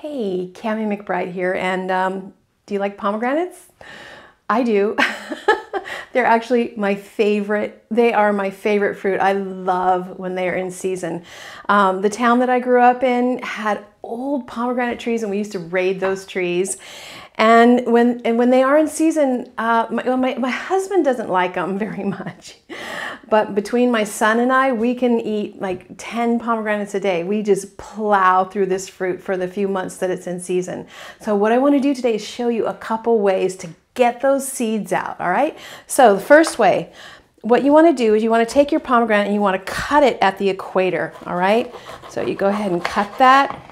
Hey, Cammie McBride here, and do you like pomegranates? I do. They're actually my favorite. They are my favorite fruit. I love when they are in season. The town that I grew up in had old pomegranate trees, and we used to raid those trees. And when they are in season, my husband doesn't like them very much. But between my son and I, we can eat like 10 pomegranates a day. We just plow through this fruit for the few months that it's in season. So what I want to do today is show you a couple ways to get those seeds out, all right? So the first way, what you want to do is you want to take your pomegranate and you want to cut it at the equator, all right? So you go ahead and cut that.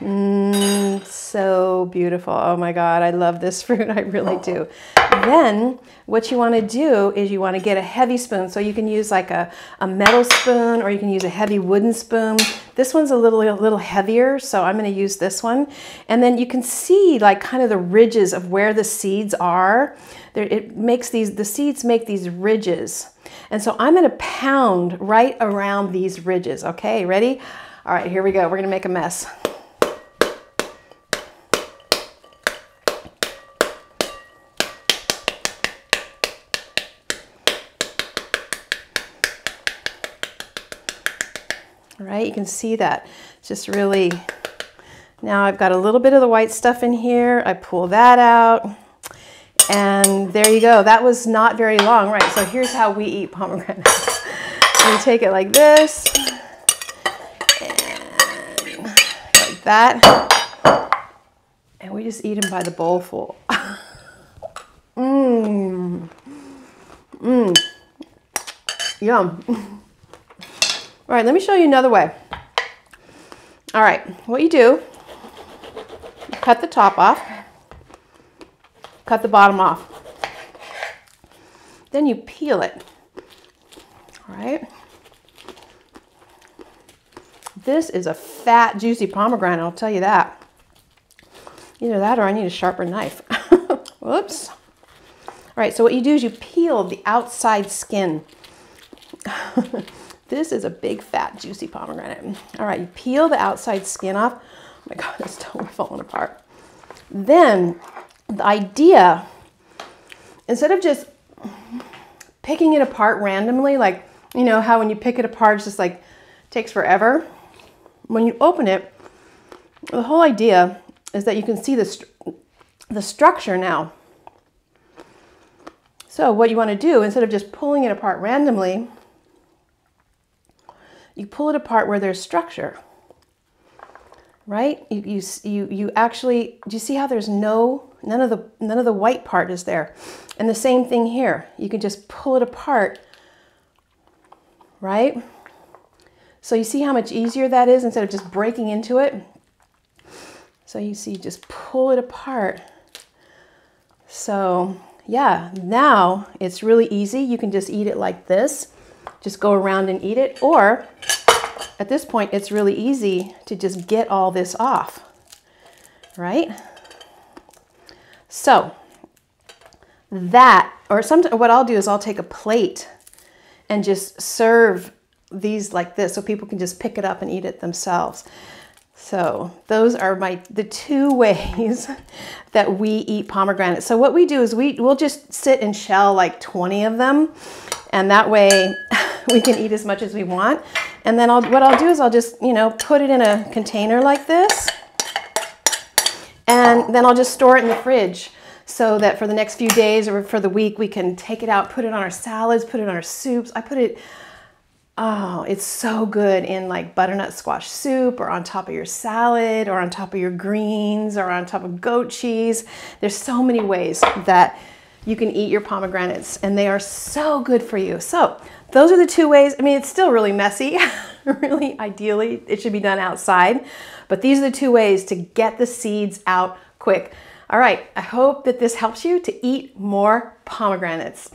So beautiful. Oh my God, I love this fruit. I really do. Then what you want to do is you want to get a heavy spoon. So you can use like a metal spoon, or you can use a heavy wooden spoon. This one's a little heavier, so I'm going to use this one. And then you can see like kind of the ridges of where the seeds are. The seeds make these ridges. And so I'm going to pound right around these ridges. Okay, ready? All right, here we go. We're going to make a mess. All right, you can see that. Just really, now I've got a little bit of the white stuff in here. I pull that out. And there you go. That was not very long, right? So here's how we eat pomegranates. We take it like this, and like that, and we just eat them by the bowlful. Yum. All right, let me show you another way. All right, what you do, you cut the top off. Cut the bottom off. Then you peel it. All right. This is a fat, juicy pomegranate, I'll tell you that. Either that or I need a sharper knife. Whoops. All right, so what you do is you peel the outside skin. This is a big, fat, juicy pomegranate. All right, you peel the outside skin off. Oh my God, it's totally falling apart. Then the idea, instead of just picking it apart randomly, like, you know, how when you pick it apart, it's just like takes forever. When you open it, the whole idea is that you can see the structure now. So what you want to do, instead of just pulling it apart randomly, you pull it apart where there's structure. Right? You actually, do you see how there's none of the white part is there? And the same thing here. You can just pull it apart, right? So you see how much easier that is instead of just breaking into it? So you see, just pull it apart. So yeah, now it's really easy. You can just eat it like this. Just go around and eat it. Or at this point, it's really easy to just get all this off, right? So that, or sometimes what I'll do is I'll take a plate and just serve these like this so people can just pick it up and eat it themselves. So those are the two ways that we eat pomegranates. So what we do is we'll just sit and shell like 20 of them, and that way we can eat as much as we want. And then what I'll do is I'll just, you know, put it in a container like this, and then I'll just store it in the fridge so that for the next few days or for the week, we can take it out, put it on our salads, put it on our soups. I put it, oh, it's so good in like butternut squash soup, or on top of your salad, or on top of your greens, or on top of goat cheese. There's so many ways that you can eat your pomegranates, and they are so good for you. So those are the two ways. I mean, it's still really messy. Really, ideally, it should be done outside. But these are the two ways to get the seeds out quick. All right, I hope that this helps you to eat more pomegranates.